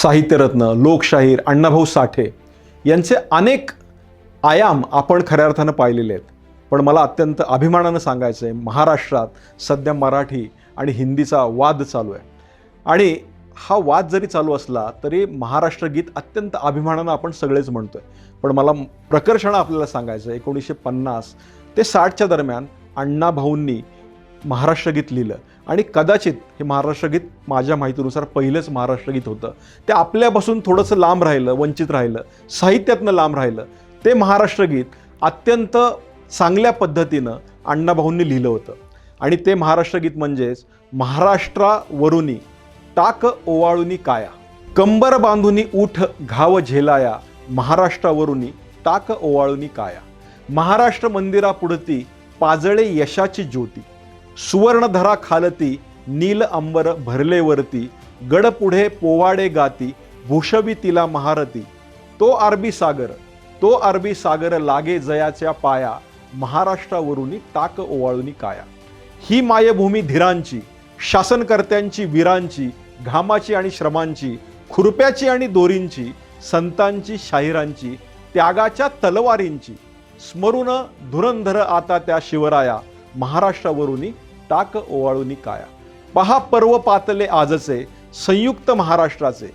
साहित्यरत्न, लोकशाहीर अण्णाभाऊ साठे यांचे अनेक आयाम आपण खऱ्या अर्थानं पाहिलेले आहेत. पण मला अत्यंत अभिमानानं सांगायचं आहे, महाराष्ट्रात सध्या मराठी आणि हिंदीचा वाद चालू आहे. आणि हा वाद जरी चालू असला तरी महाराष्ट्र गीत अत्यंत अभिमानानं आपण सगळेच म्हणतोय. पण मला प्रकर्षानं आपल्याला सांगायचं आहे, 1950 ते 60च्या दरम्यान अण्णाभाऊंनी महाराष्ट्र गीत लिहिलं आणि कदाचित हे महाराष्ट्र गीत माझ्या माहितीनुसार पहिलंच महाराष्ट्र गीत होतं. ते आपल्यापासून थोडंसं लांब राहिलं, वंचित राहिलं, साहित्यातनं लांब राहिलं. ते महाराष्ट्र गीत अत्यंत चांगल्या पद्धतीनं अण्णाभाऊंनी लिहिलं होतं. आणि ते महाराष्ट्र गीत म्हणजेच महाराष्ट्रावरुनी टाक ओवाळुनी काया, कंबर बांधुनी उठ घाव झेलाया, महाराष्ट्रावरुनी टाक ओवाळुनी काया, महाराष्ट्र मंदिरा पुढती पाजळे यशाची ज्योती, सुवर्णधरा खालती नील अंबर भरले वरती, गड पुढे पोवाडे गाती भूषवी तिला महारती, तो अरबी सागर लागे जयाच्या पाया, महाराष्ट्रावरुनी टाक ओवाळुनी काया. ही मायभूमी धीरांची, शासनकर्त्यांची वीरांची, घामाची आणि श्रमांची, खुरप्याची आणि दोरींची, संतांची शाहिरांची, त्यागाच्या तलवारींची, स्मरून धुरंधर आता त्या शिवराया, महाराष्ट्रावरुनी टाक ओवाळुनी काया. पहा पर्व पातले आजचे संयुक्त महाराष्ट्राचे,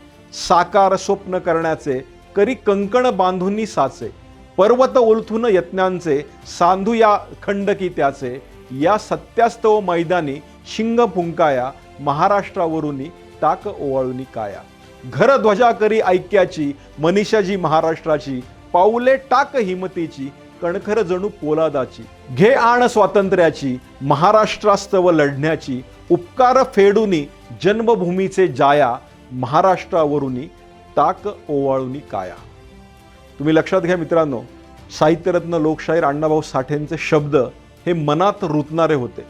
साकार स्वप्न करण्याचे करी कंकण बांधुनी साचे, पर्वत ओलथून यत्नांचे सांधू या खंडकी त्याचे, या सत्यास्तव मैदानी शिंग फुंकाया, महाराष्ट्रावरुनी टाक ओवाळुनी काया. घर ध्वजा करी ऐक्याची मनीषाजी महाराष्ट्राची, पाऊले टाक हिमतीची कणखर जणू पोलादाची, घे आण स्वातंत्र्याची महाराष्ट्रास्तव लढण्याची, उपकार फेडुनी जन्मभूमीचे जाया, महाराष्ट्रावरुनी टाक ओवाळुनी काया. तुम्ही लक्षात घ्या मित्रांनो, साहित्यरत्न लोकशाहीर अण्णाभाऊ साठेंचे शब्द हे मनात रुतणारे होते.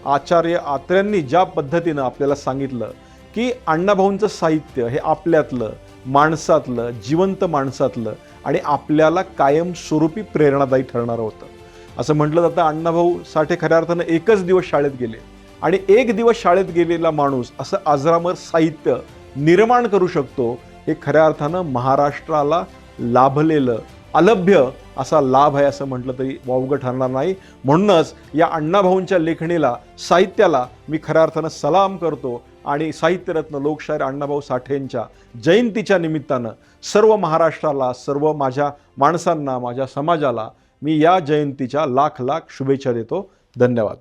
आचार्य आत्र्यांनी ज्या पद्धतीनं आपल्याला सांगितलं की अण्णाभाऊंचं साहित्य हे आपल्यातलं, माणसातलं, जिवंत माणसातलं आणि आपल्याला कायमस्वरूपी प्रेरणादायी ठरणारं होतं. असं म्हटलं जातं अण्णाभाऊ साठे खऱ्या अर्थानं एकच दिवस शाळेत गेले आणि एक दिवस शाळेत गेलेला माणूस असं अजरामर साहित्य निर्माण करू शकतो, हे खऱ्या अर्थानं महाराष्ट्राला लाभलेलं अलभ्य असा लाभ आहे असं म्हटलं तरी वावगं ठरणार नाही. म्हणूनच या अण्णाभाऊंच्या लेखणीला, साहित्याला मी खऱ्या अर्थानं सलाम करतो आणि साहित्यरत्न लोकशाहीर अण्णाभाऊ साठेंच्या जयंतीच्या निमित्तानं सर्व महाराष्ट्राला, सर्व माझ्या माणसांना, माझ्या समाजाला मी या जयंतीच्या लाख लाख शुभेच्छा देतो. धन्यवाद.